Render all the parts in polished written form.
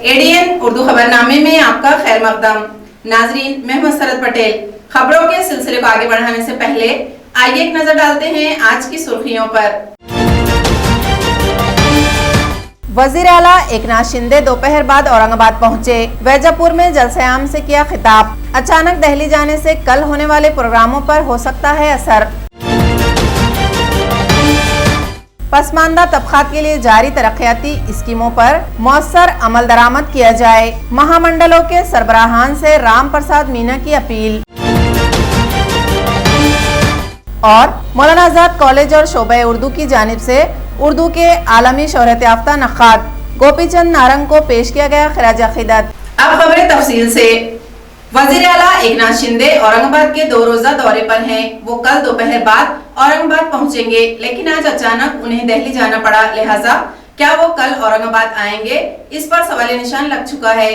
ADN Urdu खबरनामे में आपका खैर मकदम। नाजरीन, मैं हूं सरद पटेल। खबरों के सिलसिले को आगे बढ़ाने से पहले आइए एक नजर डालते हैं आज की सुर्खियों पर। वजीर आला एकनाथ शिंदे दोपहर बाद औरंगाबाद पहुंचे। वैजापुर में जलसे-आम से किया खिताब। अचानक दिल्ली जाने से कल होने वाले प्रोग्रामों पर हो सकता है असर। पसमानदा तबकात के लिए जारी तरक्याती स्कीमों पर मौसर अमल दरामद किया जाए। महामंडलों के सरबराहान से राम प्रसाद मीना की अपील। और मौलाना आजाद कॉलेज और शोबे उर्दू की जानिब से उर्दू के आलमी शोहरत याफ्ता नक्काद गोपीचंद नारंग को पेश किया गया खिराज अकीदत। अब खबरें तफसील से। वजीर आला एकनाथ शिंदे औरंगाबाद के 2 रोजा दौरे पर हैं। वो कल दोपहर बाद औरंगाबाद पहुंचेंगे, लेकिन आज अचानक उन्हें दिल्ली जाना पड़ा। लिहाजा क्या वो कल औरंगाबाद आएंगे, इस पर सवाल निशान लग चुका है।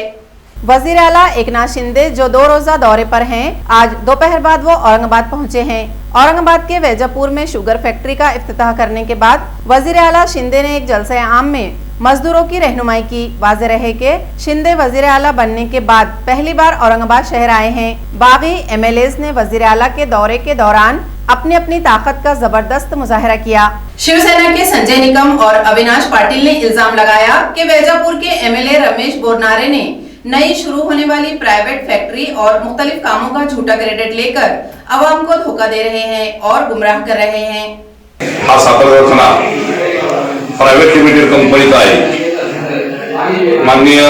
वजीर आला एकनाथ शिंदे जो 2 रोजा दौरे पर हैं, आज दोपहर बाद वो औरंगाबाद पहुंचे हैं। औरंगाबाद के वैजापुर में शुगर फैक्ट्री का इफ्तिताह करने के बाद वजीर आला शिंदे ने एक जलसे आम में मजदूरों की रहनुमाई की। वाज़ेह रहे कि शिंदे वजीर आला बनने के बाद पहली बार औरंगाबाद शहर आए हैं। बागी एमएलएज ने वजीर आला के दौरे के दौरान अपनी अपनी ताकत का जबरदस्त मुजाहरा किया। शिवसेना के संजय निकम और अविनाश पाटिल ने इल्जाम लगाया कि वैजापुर के एमएलए रमेश बोरनारे ने नई शुरू होने वाली प्राइवेट फैक्ट्री और मुख्तलिफ कामों का झूठा क्रेडिट लेकर अवाम को धोखा दे रहे हैं और गुमराह कर रहे हैं। प्राइवेट लिमिटेड कंपनीचा आहे। माननीय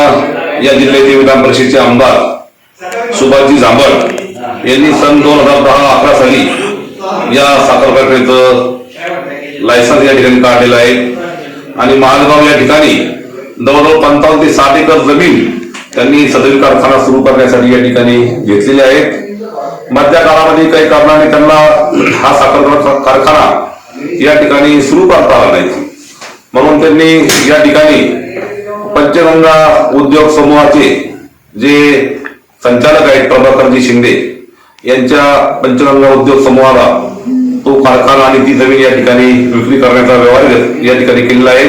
या जिल्ह्याचे विधान परिषदेचे आमदार सुभाषजी झांबड यांनी सन 2010-11 साली या साखर फॅक्टरीचं लायसन्स या ठिकाणी काढलेलं आहे आणि मालगाव या ठिकाणी जवळजवळ 55 ते 60 एकर जमीन त्यांनी सदरील कारखाना सुरू करण्यासाठी या ठिकाणी घेतलेली आहे। मध्य काळामध्ये काही कारणाने त्यांना हा साखर कारखाना या ठिकाणी सुरू करता आला नाही, म्हणून त्यांनी या ठिकाणी पंचगंगा उद्योग समूहाचे जे संचालक आहेत प्रभाकरजी शिंदे यांच्या पंचगंगा उद्योग समूहाला तो कारखाना आणि ती जमीन या ठिकाणी विक्री करण्याचा व्यवहार या ठिकाणी केलेला आहे।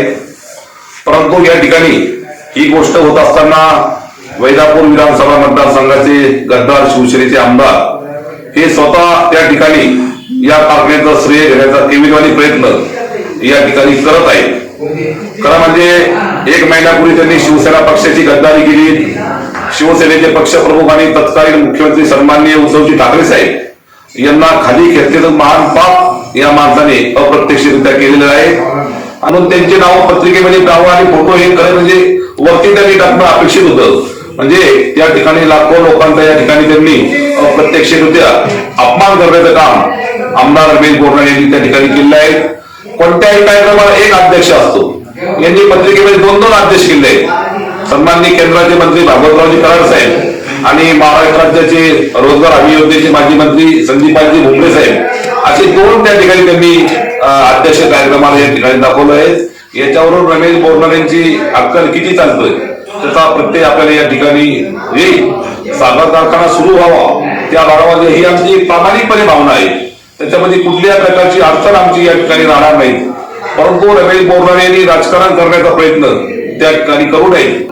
परंतु या ठिकाणी ही गोष्ट होत असताना वैजापूर विधानसभा मतदारसंघाचे गद्दार शिवसेनेचे आमदार हे स्वतः त्या ठिकाणी या कारखान्याचा श्रेय घेण्याचा केविलवाणी प्रयत्न या ठिकाणी करत आहेत। खरं म्हणजे 1 महिन्यापूर्वी त्यांनी शिवसेना पक्षाची गद्दारी केली। शिवसेनेचे पक्षप्रमुख आणि तत्कालीन मुख्यमंत्री सन्माननीय उद्धवजी ठाकरे साहेब यांना खाली घेतलेलं महान पाप या माणसाने अप्रत्यक्षरित्या केलेलं आहे आणि त्यांचे नाव पत्रिकेमध्ये नाव आणि फोटो हे खरं म्हणजे वरती त्यांनी टाकणं अपेक्षित होतं। म्हणजे त्या ठिकाणी लाखो लोकांचा या ठिकाणी त्यांनी अप्रत्यक्षरित्या अपमान करण्याचं काम आमदार रमेश बोरनारे यांनी त्या ठिकाणी केलेलं आहे। कोणत्याही कार्यक्रमाला एक अध्यक्ष असतो, यांनी पत्रिकेमध्ये 2-2 अध्यक्ष केले आहेत। सन्माननीय केंद्राचे मंत्री भागवतरावजी कराड साहेब आणि महाराष्ट्र राज्याचे रोजगार हमी योजनेचे माजी मंत्री संदीपाजी भुमरे साहेब असे 2 त्या ठिकाणी त्यांनी अध्यक्ष कार्यक्रमाला या ठिकाणी दाखवलं आहे। याच्यावरून रमेश बोरनारे यांची अक्कल किती चालतोय त्याचा प्रत्यय आपल्याला या ठिकाणी येईल। साखर कारखाना सुरू व्हावा त्या बाळामध्ये ही आमची प्रामाणिकपणे भावना आहे, त्याच्यामध्ये कुठल्याही प्रकारची अडचण आमची या ठिकाणी राहणार नाही। परंतु रमेश बोरनारे यांनी राजकारण करण्याचा प्रयत्न त्या ठिकाणी करू नये।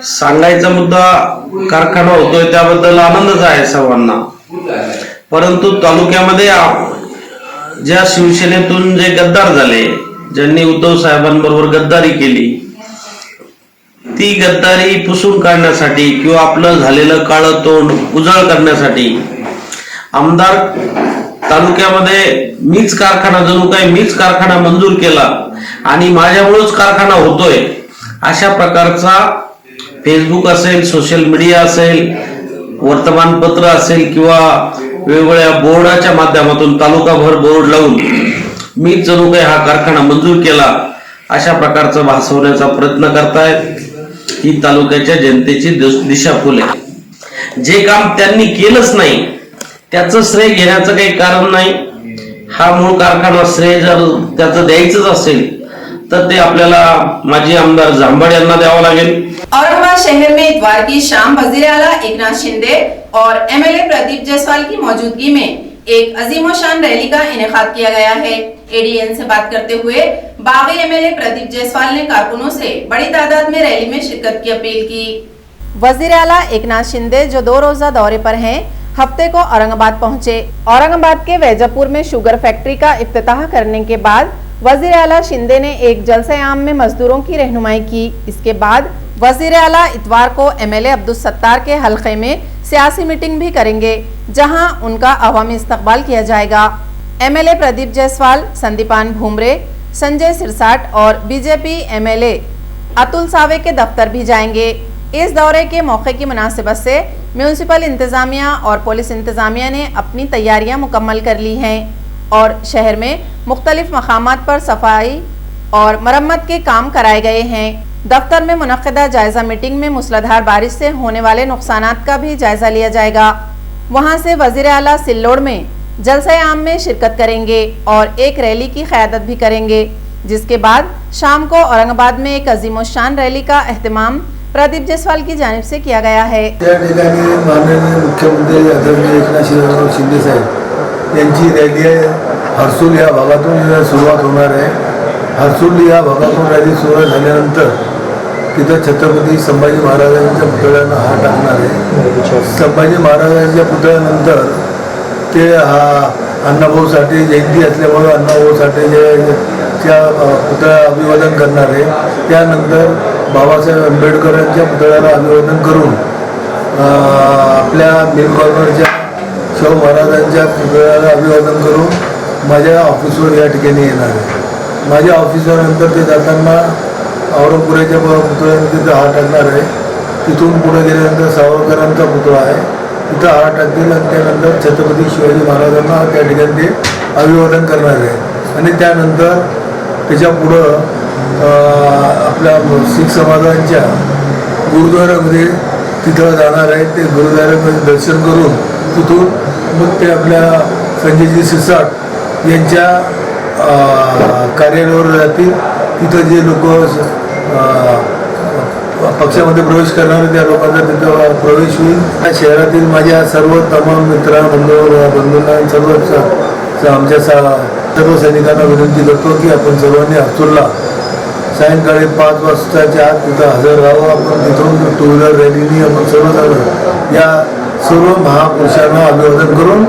सांगायचा मुद्दा कारखाना होतोय त्याबद्दल आनंदच आहे सर्वांना, परंतु तालुक्यामध्ये ज्या शिवसेनेतून जे गद्दार झाले, ज्यांनी उद्धव साहेबांबरोबर गद्दारी केली, ती गद्दारी पुसून काढण्यासाठी किंवा आपलं झालेलं काळं तोंड उजळ करण्यासाठी आमदार तालुक्यामध्ये मीच कारखाना जणू काही मीच कारखाना मंजूर केला आणि माझ्यामुळेच कारखाना होतोय अशा प्रकारचा फेसबुक असेल, सोशल मीडिया असेल, वर्तमानपत्र असेल किंवा वेगवेगळ्या बोर्डाच्या माध्यमातून तालुकाभर बोर्ड लावून मीच जणू काही हा कारखाना मंजूर केला अशा प्रकारचा भासवण्याचा प्रयत्न करतायत। ही तालुक्याच्या जनतेची दिशाभूल आहे। जे काम त्यांनी केलंच नाही त्याचं श्रेय घेण्याचं काही कारण नाही. हा मूळ कारखाना श्रेय जर त्याचं द्यायचंच असेल तर ते आपल्याला माजी आमदार जांभड यांना द्यावं लागेल. औरंगाबाद शहर में इतवार की शाम वजीर आला एकनाथ शिंदे और एमएलए प्रदीप जायसवाल की मौजूदगी में एक अजीमोशान रैली का इनेकाद किया गया है. एडीएन से बात करते हुए बागी एमएलए प्रदीप जायसवाल ने कारकुनों से बड़ी तादाद में रैली में शिरकत की अपील की. वजीर आला एकनाथ शिंदे जो 2 रोजा दौरे पर हैं, हफ्ते को औरंगाबाद पहुंचे. औरंगाबाद के वैजापुर में शुगर फैक्ट्री का इफ्तिताह करने के बाद वजीर आला शिंदे ने एक जलसे आम में मजदूरों की रहनुमाई की. इसके बाद वजीर आला इतवार को एमएलए अब्दुल सत्तार के हलके में सियासी मीटिंग भी करेंगे, जहां उनका अवामी इस्तकबाल किया जाएगा. एमएलए प्रदीप जायसवाल, संदीपान भूमरे, संजय सिरसाट और बीजेपी एमएलए अतुल सावे के दफ्तर भी जाएंगे. इस दौरे के मौके की मुनासिबत से म्यूनिसिपल इंतजामिया और पुलिस इंतजामिया ने अपनी तैयारियां मुकम्मल कर ली हैं और शहर में मुख्तलिफ मकामात पर सफाई और मरम्मत के काम कराए गए हैं. दफ्तर में मुनक्किदा जायजा मीटिंग में मूसलाधार बारिश से होने वाले नुकसानात का भी जायजा लिया जाएगा. वहां से वजीर आला सिल्लोड़ में जलसे आम में शिरकत करेंगे और एक रैली की क़यादत भी करेंगे, जिसके बाद शाम को औरंगाबाद में एक अजीमोशान रैली का एहतमाम प्रदीप जायसवाल की जानिब से किया गया है. माननीय मुख्यमंत्री आदरणीय एकनाथ शिंदे साहेब यांची रॅली हर्सूल या भागातून सुरुवात होणार आहे. हर्सूल या भागातून रॅली सुरुवात झाल्यानंतर तिथं छत्रपती संभाजी महाराजांच्या पुतळ्यांना हार टाकणार आहे. संभाजी महाराजांच्या पुतळ्यानंतर ते अण्णाभाऊ साठे जयंती असल्यामुळे अण्णाभाऊ साठेच्या पुतळ्या अभिवादन करणार आहे. त्यानंतर बाबासाहेब आंबेडकरांच्या पुतळ्याला अभिवादन करून आपल्या मिल कॉर्नरच्या शाहू महाराजांच्या पुतळ्याला अभिवादन करून माझ्या ऑफिसवर या ठिकाणी येणार आहे. माझ्या ऑफिसवर नंतर ते जाताना औरंगपुराच्या पुतळ्याने तिथं हार टाकणार आहे. तिथून पुढे गेल्यानंतर सावरकरांचा पुतळा आहे, तिथं हार टाकतील आणि त्यानंतर छत्रपती शिवाजी महाराजांना त्या ठिकाणी ते अभिवादन करणार आहे. आणि त्यानंतर त्याच्या पुढं आपल्या शीख समाजांच्या गुरुद्वारामध्ये तिथं जाणार आहे. ते गुरुद्वारामध्ये दर्शन करून तिथून मग ते आपल्या संजयजी सिरसाट यांच्या कार्यालयावर जातील. तिथं जे लोक पक्षामध्ये प्रवेश करणारे त्या लोकांचा तिथं प्रवेश होईल. या शहरातील माझ्या सर्व तमाम बंधूंना सर्व आमच्या सर्व सैनिकांना विनंती करतो की आपण सर्वांनी हर्सूलला सायंकाळी 5 वाजताच्या आत तिथं हजर राहावं. आपण तिथून 2 व्हीलर रॅलीनी आपण सर्वजण या सर्व महापुरुषांना अभिवादन करून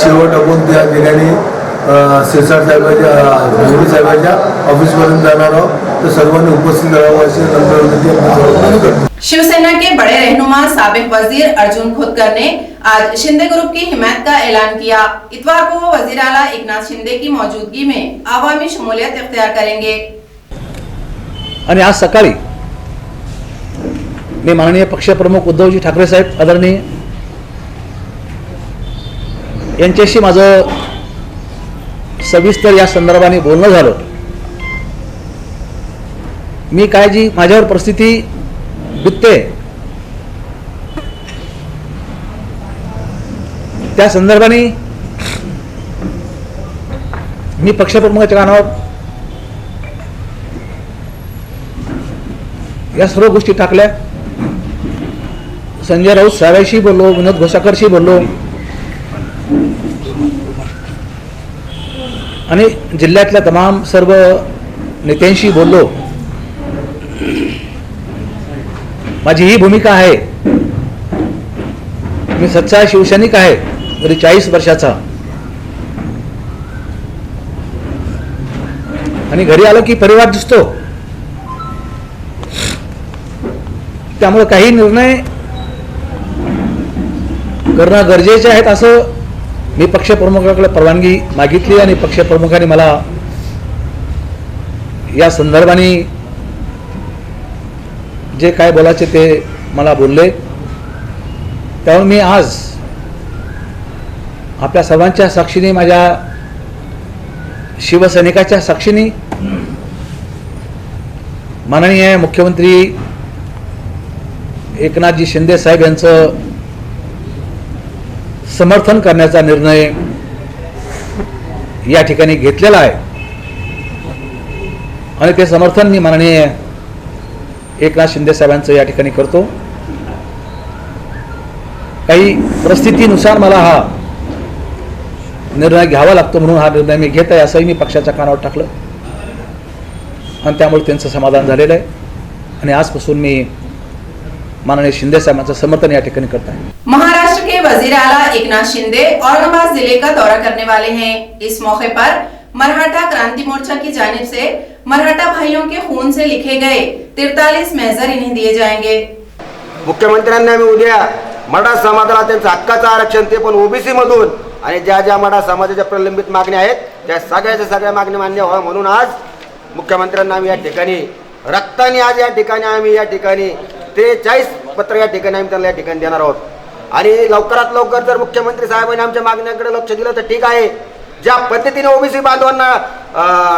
शेवट आपण त्या ठिकाणी सिरसाट साहेबांच्या ऑफिसपर्यंत जाणार आहोत. तर सर्वांनी उपस्थित राहावं अशी नम्र विनंती करतो. शिवसेना के बड़े रहनुमा साबिक वजीर अर्जुन खोतकर ने आज शिंदे ग्रुप की हिमायत का ऐलान किया. इतवार को वो वजीर आला एकनाथ शिंदे की मौजूदगी में आवामी शमूलियत इख्तियार करेंगे. आणि आज सकाळी मी माननीय पक्षप्रमुख उद्धवजी ठाकरे साहेब आदरणीय यांच्याशी माझं सविस्तर या संदर्भाने बोलणं झालं. मी काय जी माझ्यावर परिस्थिती बितते त्या संदर्भाने मी पक्षप्रमुखाच्या कानावर या सर्व गोष्टी टाकल्या. संजय राऊत साहेबांशी बोललो, विनोद घोसाकरशी बोललो आणि जिल्ह्यातल्या तमाम सर्व नेत्यांशी बोललो. माझी ही भूमिका आहे. मी सच्चा शिवसैनिक आहे, तरी 40 वर्षाचा. आणि घरी आलो की परिवार दिसतो. त्यामुळे काही निर्णय करणं गरजेचे आहेत असं मी पक्षप्रमुखाकडे परवानगी मागितली आणि पक्षप्रमुखांनी मला या संदर्भाने जे काय बोलायचे ते मला बोलले. त्यामुळे मी आज आपल्या सर्वांच्या साक्षीने, माझ्या शिवसैनिकाच्या साक्षीने माननीय मुख्यमंत्री एकनाथजी शिंदे साहेब यांचं समर्थन करण्याचा निर्णय या ठिकाणी घेतलेला आहे आणि ते समर्थन मी माननीय एकनाथ शिंदे साहेबांचं या ठिकाणी करतो. काही परिस्थितीनुसार मला हा निर्णय घ्यावा लागतो म्हणून हा निर्णय मी घेत आहे असंही मी पक्षाच्या कानावर टाकलं आणि त्यामुळे त्यांचं समाधान झालेलं आहे आणि आजपासून मी माननीय शिंदे साहबांचं समर्थन या ठिकाणी करता है. महाराष्ट्र के वजीर आला एकनाथ शिंदे औरंगाबाद जिले का दौरा करने वाले हैं. इस मौके पर मराठा क्रांति मोर्चा की जानिब से मराठा भाइयों के खून से लिखे गए 43 महजर इन्हें दिए जाएंगे. मुख्यमंत्र्यांना मी उद्या मराठा समाजाला त्यांचं हक्काचं आरक्षण ते पण ओबीसी मधून आणि ज्या ज्या मराठा समाजाच्या प्रलंबित मागण्या आहेत त्या सगळ्या मागण्या मान्य व्हाव्या म्हणून आज मुख्यमंत्र्यांना आम्ही या ठिकाणी रक्ताने आज या ठिकाणी 43 पत्र या ठिकाणी आम्ही त्यांना या ठिकाणी देणार आहोत. आणि लवकरात लवकर जर मुख्यमंत्री साहेबांनी आमच्या मागण्याकडे लक्ष दिलं तर ठीक आहे. ज्या पद्धतीने ओबीसी बांधवांना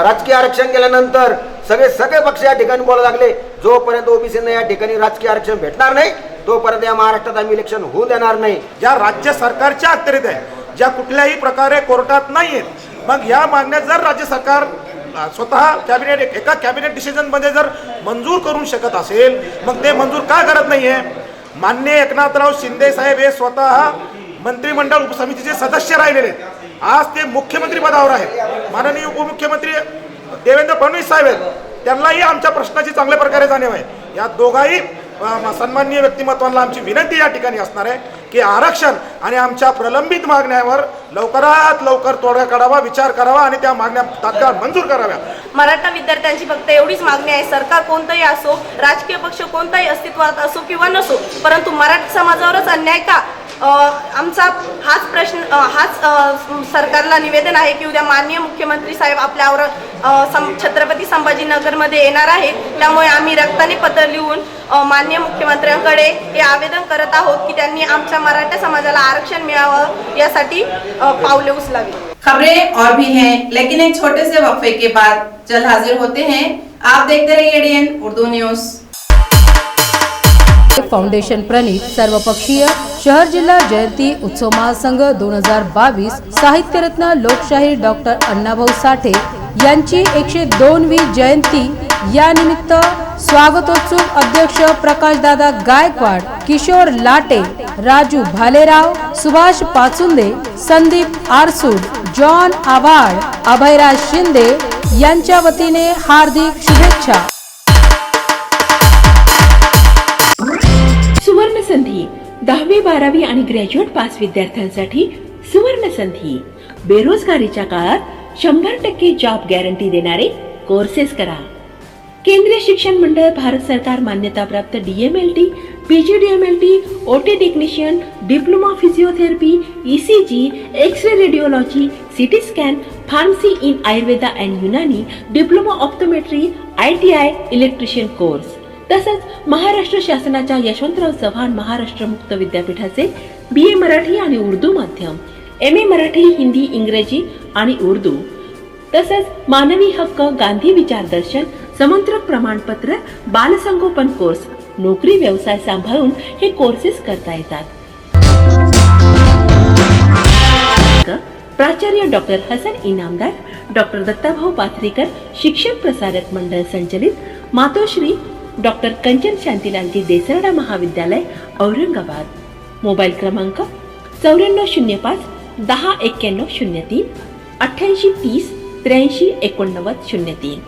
राजकीय आरक्षण केल्यानंतर सगळे पक्ष या ठिकाणी बोलायला लागले, जोपर्यंत ओबीसींना या ठिकाणी राजकीय आरक्षण भेटणार नाही तोपर्यंत या महाराष्ट्रात आम्ही इलेक्शन होऊ देणार नाही. ज्या राज्य सरकारच्या अखत्यारीत आहे, ज्या कुठल्याही प्रकारे कोर्टात नाही आहेत, मग या मागण्या जर राज्य सरकार स्वतः एका कॅबिनेट डिसिजन मध्ये जर मंजूर करू शकत असेल मग ते मंजूर का करत नाहीये. माननीय एकनाथराव शिंदे साहेब हे स्वतः मंत्रिमंडळ उपसमितीचे सदस्य राहिलेले आहेत. आज ते मुख्यमंत्री पदावर आहेत. माननीय उपमुख्यमंत्री देवेंद्र फडणवीस साहेब आहेत, त्यांनाही आमच्या प्रश्नाची चांगल्या प्रकारे जाणीव आहे. या दोघाही सन्माननीय व्यक्तिमत्वांना आमची विनंती या ठिकाणी असणार आहे की आरक्षण आणि आमच्या प्रलंबित मागण्यावर लवकरात लवकर तोडगा काढावा, विचार करावा आणि त्या मागण्या तात्काळ मंजूर कराव्या. मराठा विद्यार्थ्यांची फक्त एवढीच मागणी आहे, सरकार कोणतंही असो, राजकीय पक्ष कोणताही अस्तित्वात असो किंवा नसो, परंतु मराठा समाजावरच अन्याय का? आमचा हाच प्रश्न सरकारला निवेदन आहे की उद्या माननीय मुख्यमंत्री साहेब आपल्यावर छत्रपती संभाजीनगरमध्ये येणार आहेत. त्यामुळे आम्ही रक्ताने पत्र लिहून माननीय मुख्यमंत्र्यांकडे हे आवेदन करत आहोत की त्यांनी आमच्या मराठा समाजाला आरक्षण मिळावं यासाठी पावले उचलावी. खबरें और भी हैं, लेकिन एक छोटे से वक्फे के बाद जल्द हाजिर होते हैं. आप देखते रहिए ADN उर्दू न्यूज. फाउंडेशन प्रणीत सर्वपक्षीय शहर जिल्हा जयंती उत्सव महासंघ 2022 साहित्यरत्न लोकशाहीर डॉक्टर अण्णाभाऊ साठे यांची 102वी जयंती या निमित्त स्वागतोत्सुक अध्यक्ष प्रकाशदादा गायकवाड, किशोर लाटे, राजू भालेराव, सुभाष पाचुंदे, संदीप आरसूड, जॉन आव्हाड, अभयराज शिंदे यांच्या वतीने हार्दिक शुभेच्छा. सुवर्ण संधी 10वी 12वी आणि ग्रॅज्युएट पास विद्यार्थ्यांसाठी सुवर्ण संधी. बेरोजगारीच्या काळात 100% जॉब गॅरंटी देणारे कोर्सेस करा. केंद्रीय शिक्षण मंडळ, भारत सरकार मान्यताप्राप्त DMLT, PGDMLT, OT technician, diploma physiotherapy, ECG, X ray radiology, CT scan, pharmacy in Ayurveda and Unani, diploma optometry, ITI electrician course. तसंच महाराष्ट्र शासनाच्या यशवंतराव चव्हाण महाराष्ट्र मुक्त विद्यापीठाचे BA मराठी आणि उर्दू माध्यम, MA मराठी, हिंदी, इंग्रजी आणि उर्दू, तसंच मानवी हक्क, गांधी विचार दर्शन, समंत्रक प्रमाणपत्र, बालसंगोपन कोर्स, नोकरी व्यवसाय सांभाळून हे कोर्सेस करता येतात. प्राचार्य डॉक्टर हसन इनामदार, डॉक्टर दत्ताभाऊ पाथरीकर शिक्षण प्रसारक मंडळ संचलित, मातोश्री डॉक्टर कंचन शांतीलालजी देसरडा महाविद्यालय औरंगाबाद. मोबाईल क्रमांक 9405 10 91 03 88 30 83 89 03.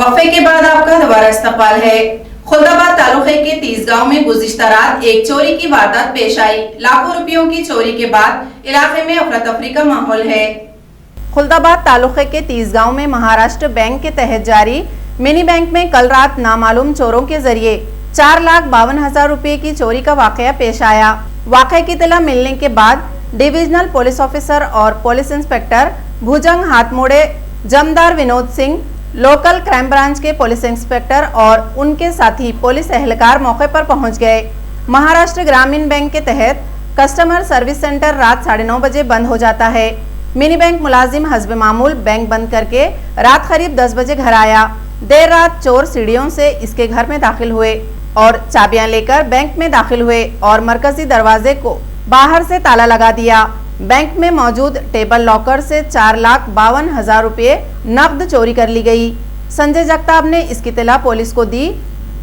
वक्फे के बाद आपका दोबारा इस्तकबाल है। खुल्दाबाद तालुके के 30 गांव में गुज़िश्ता रात एक चोरी की वारदात पेश आई। लाखों रुपयों की चोरी के बाद इलाके में अफरा तफरी का माहौल है। खुल्दाबाद तालुके के 30 गांव में महाराष्ट्र बैंक के तहत जारी मिनी बैंक में कल रात नामालूम चोरों के जरिए 4,52,000 रुपए की चोरी का वाकया पेश आया। वाकये की इत्तला मिलने के बाद डिविजनल पुलिस ऑफिसर और पुलिस इंस्पेक्टर भुजंग हाथमोड़े, जमदार Vinod Singh, local crime branch के पुलिस इंस्पेक्टर और उनके साथी पुलिस एहलकार मौके पर पहुंच गए। महाराष्ट्र ग्रामीण बैंक के तहत कस्टमर सर्विस सेंटर रात 9:30 बजे बंद हो जाता है। मिनी बैंक मुलाजिम हस्बे मामूल बैंक बंद करके रात करीब 10 बजे घर आया। देर रात चोर सीढ़ियों से इसके घर में दाखिल हुए और चाबियां लेकर बैंक में दाखिल हुए और मरकजी दरवाजे को बाहर से ताला लगा दिया। बैंक में मौजूद टेबल लॉकर से 4,52,000 रुपए नकद चोरी कर ली गई। संजय जगताप ने इसकी इत्तला पुलिस को दी।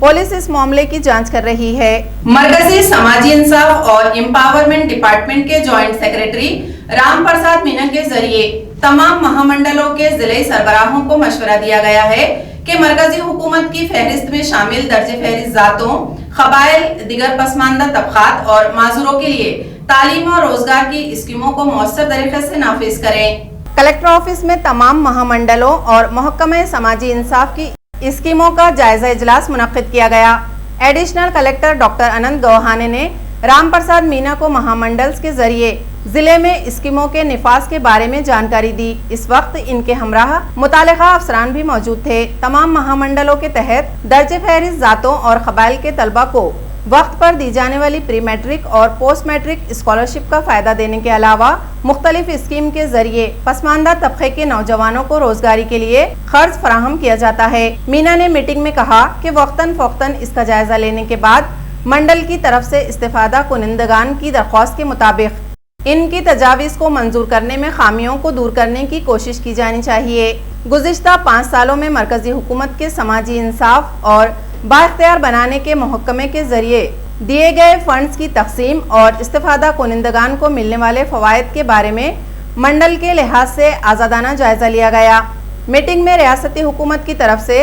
पुलिस इस मामले की जांच कर रही है। मरकजी समाजी इंसाफ और एम्पावरमेंट डिपार्टमेंट के जॉइंट सेक्रेटरी राम प्रसाद मीना के जरिए तमाम महामंडलों के जिले सरबराहों को मशवरा दिया गया है कि मरकजी हुकूमत की फहरिस्त में शामिल दर्जे फहरिस्त जातों, कबाइल, दिगर पसमानदा तबकात और माजूरों के लिए तालीम और रोजगार की स्कीमों को मौसर तरीके से नाफिज करें। कलेक्टर ऑफिस में तमाम महामंडलों और महकमे समाजी इंसाफ की स्कीमों का जायजा इजलास मुनक्किद किया गया। एडिशनल कलेक्टर डॉक्टर अनंत गौहाने ने राम प्रसाद मीना को महामंडल्स के जरिए जिले में स्कीमों के निफाज के बारे में जानकारी दी। इस वक्त इनके हमराह मुतालिका अफसरान भी मौजूद थे। तमाम महामंडलों के तहत दर्जे फहरिस्त जातों और कबाइल के तलबा को वक्त पर दी जाने वाली प्री मैट्रिक और पोस्ट मैट्रिक स्कॉलरशिप का फायदा देने के अलावा मुख्तलिफ स्कीम के जरिए पसमानदा तबके के नौजवानों को रोजगारी के लिए खर्च फराहम किया जाता है। मीना ने मीटिंग में कहा कि वक्तन फौक्तन इसका जायजा लेने के बाद मंडल की तरफ से इस्तेफादा कुनिंदगान की दरख्वास्त के मुताबिक इनकी तजावीज़ को मंजूर करने में खामियों को दूर करने की कोशिश की जानी चाहिए। गुज़िश्ता 5 सालों में मरकजी हुकूमत के समाजी इंसाफ और बाख्तियार बनाने के महकमे के जरिए दिए गए फंड्स की तकसीम और इस्तेफादा कुनिंदगान को मिलने वाले फवायद के बारे में मंडल के लिहाज से आज़ादाना जायजा लिया गया। मीटिंग में रियासती हुकूमत की तरफ से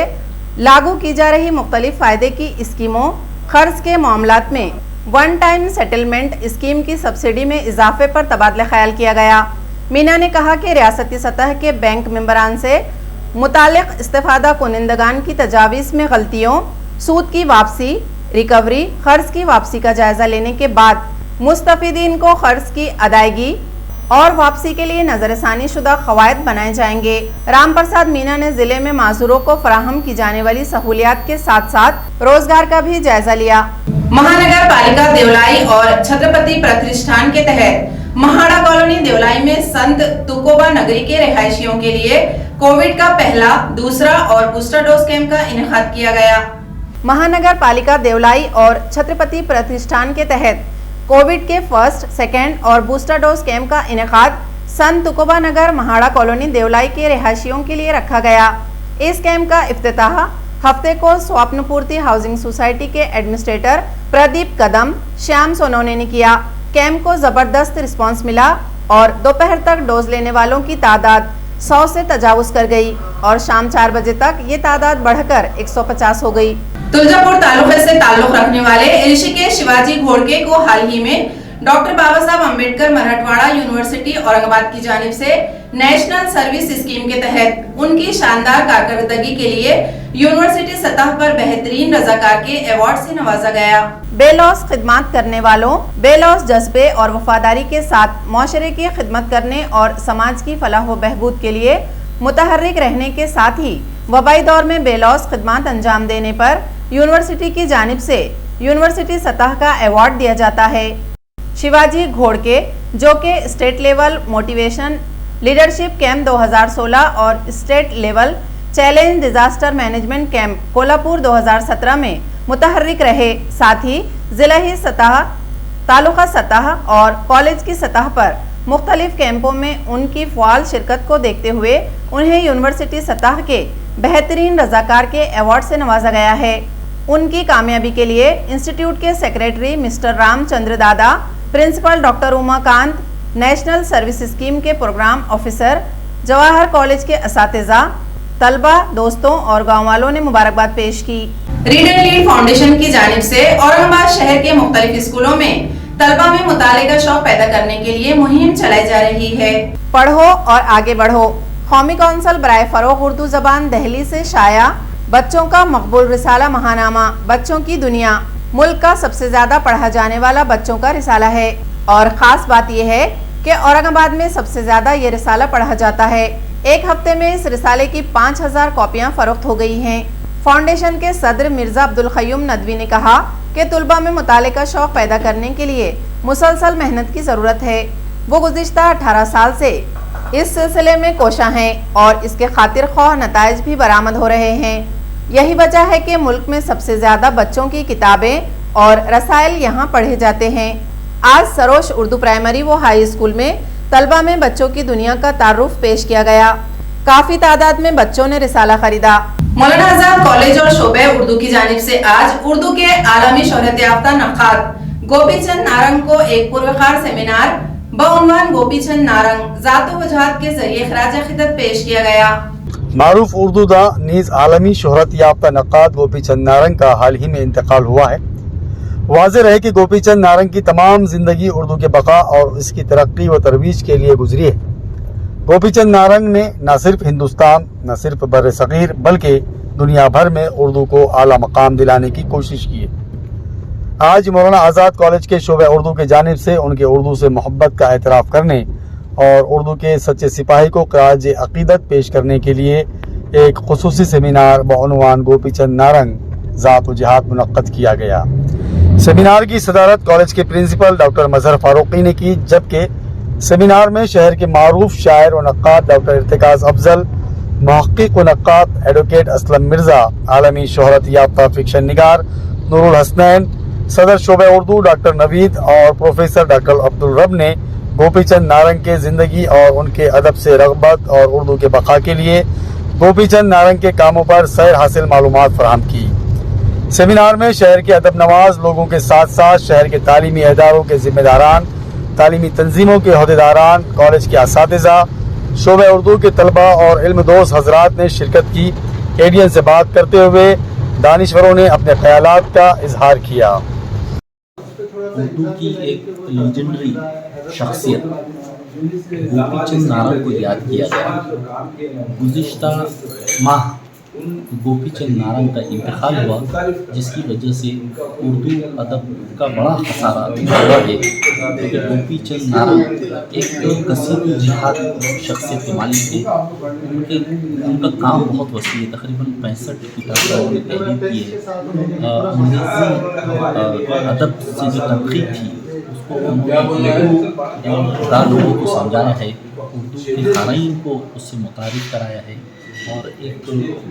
लागू की जा रही मुख्तलिफ फ़ायदे की स्कीमों, खर्च के मामलात में वन टाइम सेटलमेंट स्कीम की सब्सिडी में इजाफे पर तबादला ख्याल किया गया। मीना ने कहा कि रियासती सतह के बैंक मेंबरान से मुतालिक इस्तेफादा कुनिंदगान की तजावीज़ में गलतियों, सूद की वापसी, रिकवरी, खर्च की वापसी का जायजा लेने के बाद मुस्तफीदीन को खर्च की अदायगी और वापसी के लिए नजरसानी शुदा कवायद बनाए जाएंगे। राम प्रसाद मीना ने जिले में माजूरों को फराहम की जाने वाली सहूलियात के साथ साथ रोजगार का भी जायजा लिया। महानगर पालिका देवलाई और छत्रपति प्रतिष्ठान के तहत महाड़ा कॉलोनी देवलाई में संत तुकोबा नगरी के रहायशियों के लिए कोविड का पहला, दूसरा और बूस्टर डोज कैंप का इनेकाद किया गया। महानगर पालिका देवलाई और छत्रपति प्रतिष्ठान के तहत कोविड के फर्स्ट, सेकेंड और बूस्टर डोज कैंप का इनेकाद संत तुकोबा नगर महाड़ा कॉलोनी देवलाई के रहायशियों के लिए रखा गया। इस कैंप का इफ्तिताह हफ्ते को स्वप्नपूर्ति हाउसिंग सोसाइटी के एडमिनिस्ट्रेटर प्रदीप कदम, श्याम सोनोने ने किया। कैंप को जबरदस्त रिस्पांस मिला और दोपहर तक डोज लेने वालों की तादाद 100 से तजावुज कर गई और शाम 4 बजे तक ये तादाद बढ़कर 150 हो गई। तुलजापुर तालुके से ताल्लुक रखने वाले ऋषिकेश शिवाजी घोड़के को हाल ही में डॉक्टर बाबा साहब अम्बेडकर मराठवाड़ा यूनिवर्सिटी औरंगाबाद की जानिब से नेशनल सर्विस स्कीम के तहत उनकी शानदार कारकर्दगी के लिए यूनिवर्सिटी सतह पर बेहतरीन रजाकार के अवार्ड से नवाजा गया। बेलौस खिदमत करने वालों, बेलौस जज्बे और वफादारी के साथ माशरे की खिदमत करने और समाज की फलाह व बहबूद के लिए मुतहर्रिक रहने के साथ ही वबाई दौर में बेलौस खिदमत अंजाम देने पर यूनिवर्सिटी की जानिब से यूनिवर्सिटी सतह का अवार्ड दिया जाता है। शिवाजी घोड़के, जो कि state level motivation leadership camp 2016 और state level challenge disaster management camp Kolhapur 2017 में मुतहर्रिक रहे, साथ ही जिला सतह, तालुका सतह और कॉलेज की सतह पर मुख्तलिफ कैंपों में उनकी फ़ाल शिरकत को देखते हुए उन्हें यूनिवर्सिटी सतह के बेहतरीन रजाकार के अवार्ड से नवाजा गया है। उनकी कामयाबी के लिए इंस्टीट्यूट के secretary mister Ramchandra Dada, principal doctor Umakant, national service scheme के प्रोग्राम ऑफिसर, जवाहर कॉलेज के असातिज़ा, तलबा, दोस्तों और गाँव वालों ने मुबारकबाद पेश की। रीड एंड लीड फाउंडेशन की जानिब से औरंगाबाद शहर के मुख्तलिफ स्कूलों में तलबा में मुताले का शौक पैदा करने के लिए मुहिम चलाई जा रही है। पढ़ो और आगे बढ़ो। कौमी कौंसिल बराए फरोग उर्दू जबान दिल्ली से शाया बच्चों का मकबूल रिसाला महानामा बच्चों की दुनिया मुल्क का सबसे ज्यादा पढ़ा जाने वाला बच्चों का रिसाला है और खास बात यह है कि औरंगाबाद में सबसे ज्यादा ये रिसाला पढ़ा जाता है। एक हफ्ते में इस रिसाले की 5000 कॉपियां फरोख्त हो गई हैं। फाउंडेशन के सदर मिर्जा अब्दुल क़य्यूम नदवी ने कहा कि तुलबा में मुताले का शौक पैदा करने के लिए मुसलसल मेहनत की ज़रूरत है। वो गुज़िश्ता 18 साल से इस सिलसिले में कोशा हैं और इसके खातिर ख्वाह नताइज भी बरामद हो रहे हैं। यही वजह है कि मुल्क में सबसे ज़्यादा बच्चों की किताबें और रसायल यहाँ पढ़े जाते हैं। आज सरोश उर्दू प्राइमरी व हाई स्कूल में तलबा में बच्चों की दुनिया का तारुफ पेश किया गया। काफ़ी तादाद में बच्चों ने रिसाला खरीदा। मौलाना आजाद कॉलेज और शोबे उर्दू की जानिब से आज उर्दू के आलमी शोहरत याफ्ता नक्काद गोपीचंद नारंग को एक पुरवकार सेमिनार बउनवान गोपीचंद नारंग ज़ात वजहात के जरिए खराज अक़ीदत पेश किया गया। मारूफ उर्दू दा नीज आलमी शोहरत याफ्ता नक्काद गोपीचंद नारंग का हाल ही में इंतकाल हुआ है। वाज़ेह है कि गोपीचंद नारंग की तमाम जिंदगी उर्दू के बका और इसकी तरक्की व तरवीज के लिए गुजरी है। गोपीचंद नारंग ने न सिर्फ हिंदुस्तान न सिर्फ बर सग़ीर बल्कि दुनिया भर में उर्दू को आला मकाम दिलाने की कोशिश की है। आज मौलाना आज़ाद कॉलेज के शोबे उर्दू की जानिब से उनके उर्दू से मोहब्बत का एतराफ़ करने और उर्दू के सच्चे सिपाही को खराज अक़ीदत पेश करने के लिए एक खुसूसी सेमिनार बउनवान गोपीचंद नारंग ज़ात व जिहाद मुनक़्क़द किया गया। सेमिनार की सदारत कॉलेज के प्रिंसिपल डॉक्टर मजहर फारूकी ने की, जबकि सेमिनार में शहर के मारूफ शायर व नक्काद डॉक्टर इर्तिकाज़ अफजल, मुहक्किक व नक्काद एडवोकेट असलम मिर्ज़ा, आलमी शोहरत याफ्ता फिक्शन निगार नूरुल हसनैन, सदर शोबे उर्दू डॉक्टर नवीद और प्रोफेसर डॉक्टर अब्दुल रब ने गोपीचंद नारंग के ज़िंदगी और उनके अदब से रग़बत और उर्दू के बका के लिए गोपीचंद नारंग के कामों पर सैर हासिल मालूमात फराहम की। सेमिनार में शहर के अदब नवाज लोगों के साथ साथ शहर के तालीमी इदारों के ज़िम्मेदारान, तालीमी तंजीमों के अहदेदारान, कॉलेज के असातिज़ा, शोबे उर्दू के तलबा और इल्म दोस्त हजरात ने शिरकत की। एडियन से बात करते हुए दानिश्वरों ने अपने ख्यालात का इजहार किया। उर्दू की एक लीजेंडरी शख्सियत गोपीचंद नारंग को याद किया गया। गुज़िश्ता माह गोपीचंद नारंग का इंतकाल हुआ, जिसकी वजह से उर्दू अदब का बड़ा खसारा हुआ है। क्योंकि गोपीचंद नारंग एक कसीर जिहाद शख्सियत के मालिक थे। उनका काम बहुत वसी है, तकरीबन 65 किताबें उन्होंने तहरीर की है। अंग्रेज़ी अदब से जो तनक़ीद थी उसको उन्होंने लोगों को समझाया है, उर्दू के क़ारीन को उससे मुतारिफ़ कराया है और एक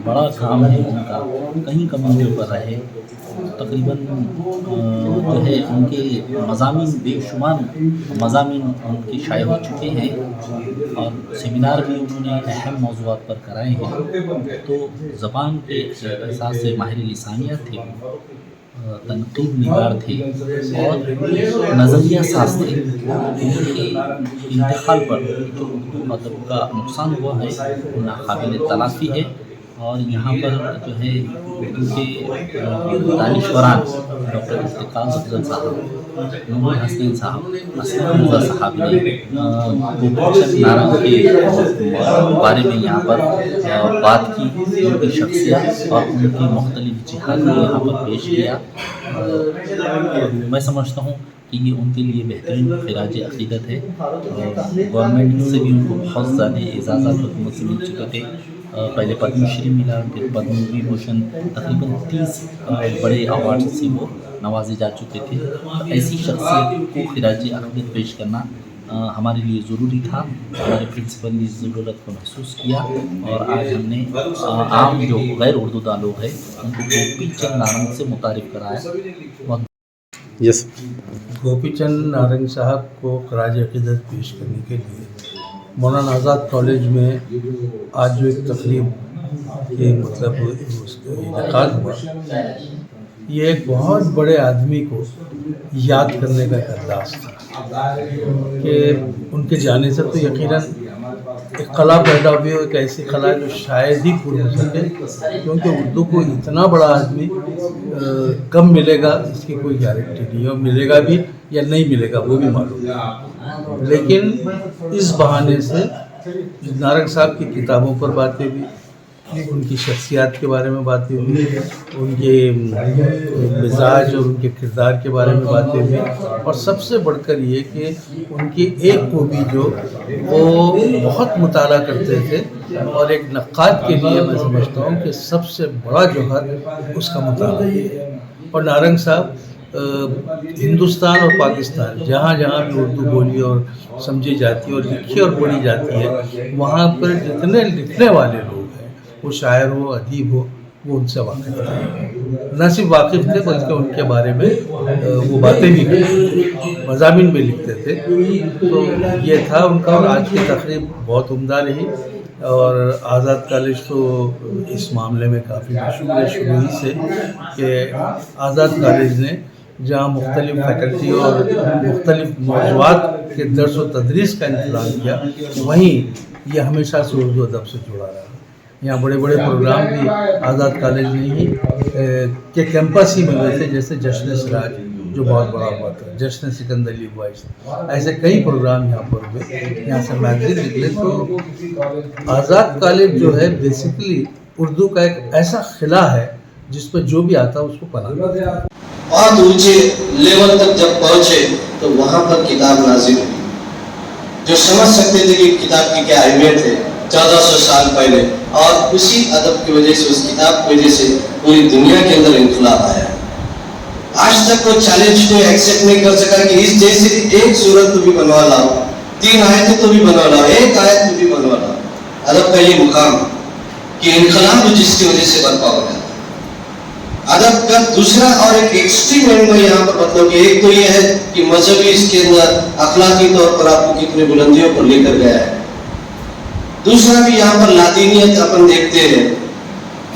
बड़ा काम है उनका। कहीं कमियों पर रहे, तकरीबन जो है उनके मज़ामीन बेशुमार मज़ामीन उनके शाये हो चुके हैं और सेमिनार भी उन्होंने अहम मौज़ूआत पर कराए हैं। तो ज़बान के एहसास से माहिर लिसानियत थे, तनक़ीद निगार थे और नज़रिया साज थे। उनके इंतकाल पर जो उर्दू अदब का नुकसान हुआ है वो नाक़ाबिल तलाफ़ी है। और यहाँ पर जो है उर्दू के दानिश्वरान डॉक्टर इर्तिकाज़ अफजल साहब, नूरुल हसनैन साहब, असलम मिर्ज़ा साहब ने गोपीचंद नारंग के बारे में यहाँ पर बात की, उनकी शख्सियत और उनकी मुख्तलिफ जिहाद को यहाँ पर पेश किया। मैं समझता हूँ कि ये उनके लिए बेहतरीन खराज अक़ीदत है। गवर्नमेंट से भी उनको बहुत ज़्यादा एजाज़ात हुकूमत से मिल चुके थे। पहले पद्मश्री मिला, फिर पद्म विभूषण, तकरीबन 30 बड़े अवार्ड से वो नवाजे जा चुके थे। तो ऐसी शख्सियत को खराज अक़ीदत पेश करना हमारे लिए ज़रूरी था। हमारे प्रिंसिपल ने इस ज़रूरत को महसूस किया और आज हमने आम जो गैर उर्दूदा लोग हैं उनको गोपीचंद नारंग से मुतारिफ़ कराया। यस, गोपीचंद नारंग साहब को खराज अक़ीदत पेश करने के लिए मौलाना आज़ाद कॉलेज में आज जो एक तकरीब के मतलब इनेकाद हुआ, ये एक बहुत बड़े आदमी को याद करने का एक अंदाज़ था कि उनके जाने से तो यकीनन एक कला पैदा हुई हो, एक ऐसी कला जो शायद ही पूरी हो सके, क्योंकि उर्दू को इतना बड़ा आदमी कब मिलेगा इसकी कोई गारंटी नहीं है, और मिलेगा भी या नहीं मिलेगा वो भी मालूम नहीं। लेकिन इस बहाने से नारंग साहब की किताबों पर बातें भी, उनकी शख्सियत के बारे में बातें हुई, उनके मिजाज और उनके किरदार के बारे में बातें हुई, और सबसे बढ़कर ये कि उनकी एक खूबी जो वो बहुत मुताला करते थे, और एक नक्काद के लिए मैं समझता हूँ कि सबसे बड़ा जौहर उसका मुताला है। और नारंग साहब हिंदुस्तान और पाकिस्तान जहाँ जहाँ भी उर्दू बोली और समझी जाती है और लिखी और पढ़ी जाती है, वहाँ पर जितने लिखने वाले लोग हैं, वो शायर हो, अदीब हो, वो उनसे वाकिफ़ थे। न सिर्फ वाकिफ़ थे बल्कि उनके बारे में वो बातें भी करते, मज़ामीन भी लिखते थे। तो ये था उनका, और आज की तकरीब बहुत उम्दा रही, और आज़ाद कॉलेज तो इस मामले में काफ़ी मशहूर है शुरू ही से, कि आज़ाद कॉलेज ने जहाँ मुख्तलिफ फैकल्टी और मुख्तलिफ मौज़ूआत के दर्स व तदरीस का इंतज़ाम किया, वहीं ये हमेशा से उर्दू अदब से जुड़ा रहा। यहाँ बड़े बड़े प्रोग्राम भी आज़ाद कॉलेज में ही के कैंपस ही में हुए थे, जैसे जश्न सिराज जो बहुत बड़ा हुआ था, जश्न सिकंदरी बॉयज़, ऐसे कई प्रोग्राम यहाँ पर हुए। यहाँ से मैगज़ीन निकले। तो आज़ाद कॉलेज जो है बेसिकली उर्दू का एक ऐसा खिला है जिस पर जो भी आता है उसको पढ़ाना। बहुत ऊंचे लेवल तक जब पहुंचे तो वहां पर किताब नाजिल हुई, जो समझ सकते थे कि किताब की क्या अहमियत है 1400 साल पहले, और उसी अदब की वजह से, उस किताब की वजह से पूरी दुनिया के अंदर इनकलाब आया। आज तक वो चैलेंज को एक्सेप्ट नहीं कर सका कि इस जैसी एक सूरत तो भी बनवा लाओ, 3 आयतें तो भी बनवा लाओ, 1 आयत तो भी बनवा लाओ। अदब का ये मुकाम कि इनकलाब जिसकी वजह से बर्पा हो गया। अदब का दूसरा और एक एक्सट्रीम एंड में यहाँ पर मतलब कि एक तो ये है कि मजहबी इसके अंदर अखलाकी तौर पर आपको कितने बुलंदियों पर लेकर गया है। दूसरा भी यहाँ पर लातीनियत अपन देखते हैं,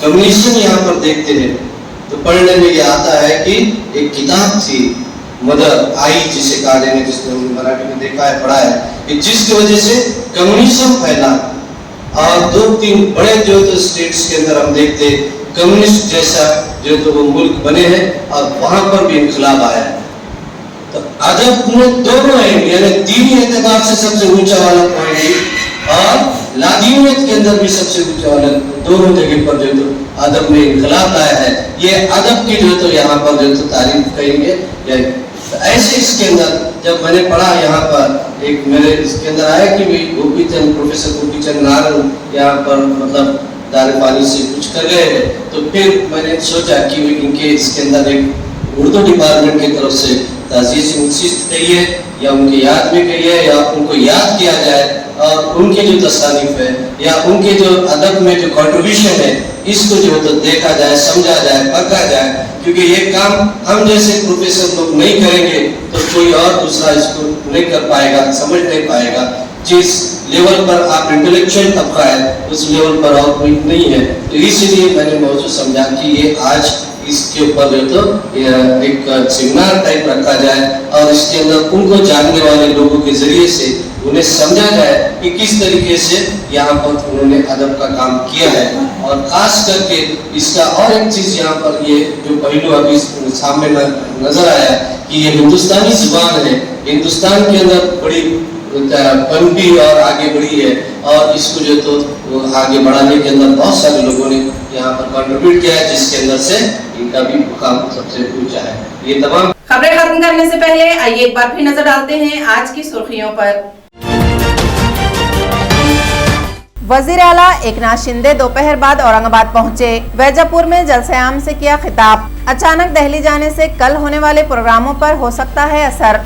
कम्युनिज्म यहाँ पर देखते हैं। तो पढ़ने में ये आता है कि एक किताब थी मदर आई जिसे कहा जाए, जिसने मराठी में देखा है, पढ़ा है, कि जिसकी वजह से कम्युनिज्म फैला, और 2-3 बड़े जो तो स्टेट्स के अंदर हम देखते कम्युनिस्ट जैसा जो तो वो मुल्क बने हैं, और वहां पर भी इनकलाब आया है। तो अदब में दोनों हैं, यानी दीनी एतबार से सबसे ऊंचा वाला पॉइंट और लादीनियत के अंदर भी सबसे ऊंचा वाला, दोनों जगह पर जो तो अदब में इनकलाब लाया है। ये अदब की जो तो यहाँ पर जो तो तारीफ कहेंगे। तो ऐसे इसके अंदर जब मैंने पढ़ा यहाँ पर एक मेरे इसके अंदर आया कि भाई गोपीचंद, प्रोफेसर गोपीचंद नारंग यहाँ पर मतलब दारे पानी से कुछ कर गए, तो फिर मैंने सोचा कि इनके इसके अंदर एक उर्दू डिपार्टमेंट की तरफ से ताज़ियत से मुंसिफ कहिए या उनकी याद में कहिए या उनको याद किया जाए, और उनकी जो तसानीफ है या उनके जो अदब में जो कंट्रीब्यूशन है इसको जो तो देखा जाए, समझा जाए, पढ़ा जाए। क्योंकि ये काम हम जैसे प्रोफेसर लोग नहीं करेंगे तो कोई और दूसरा इसको नहीं कर पाएगा, समझ नहीं पाएगा। जिस लेवल पर आप इंटेलेक्चुअल तबका है उस लेवल पर और कोई नहीं है। तो इसलिए मैंने मौजूद समझा कि ये आज इसके ऊपर जो तो एक सेमिनार टाइप रखा जाए, और इसके अंदर उनको जानने वाले लोगों के जरिए से उन्हें समझा जाए कि किस तरीके से यहाँ पर उन्होंने अदब का काम किया है। और खास करके इसका और एक चीज यहाँ पर ये जो पहलू अभी सामने नजर आया कि ये हिंदुस्तानी जुबान है, हिंदुस्तान के अंदर बड़ी पनपी और आगे बढ़ी है, और इसको जो तो आगे बढ़ाने के अंदर बहुत सारे लोगों ने यहाँ पर कंट्रीब्यूट किया है, जिसके अंदर से इनका भी मुकाम सबसे ऊंचा है। ये तमाम खबरें खत्म करने से पहले आइए एक बार फिर नजर डालते हैं आज की सुर्खियों पर। वजीर आला एकनाथ शिंदे दोपहर बाद औरंगाबाद पहुंचे। वैजापुर में जलसे-आम से किया खिताब। अचानक दिल्ली जाने से कल होने वाले प्रोग्रामों पर हो सकता है असर।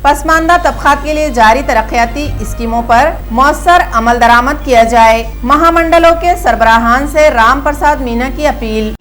पसमानदा तबकात के लिए जारी तरक्याती स्कीमों पर मौसर अमल दरामद किया जाए। महामंडलों के सरबराहान से राम प्रसाद मीना की अपील।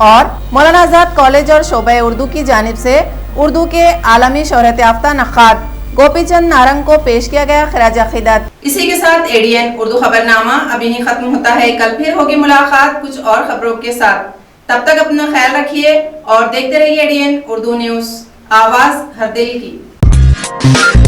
और मौलाना आजाद कॉलेज और शोबे उर्दू की जानिब से उर्दू के आलमी शोहरत याफ्ता नक्काद गोपीचंद नारंग को पेश किया गया खराज अकीदत। इसी के साथ एडीएन उर्दू खबरनामा अभी नहीं खत्म होता है। कल फिर होगी मुलाकात कुछ और खबरों के साथ। तब तक अपना ख्याल रखिए और देखते रहिए एडीएन उर्दू न्यूज। आवाज हर दिल की।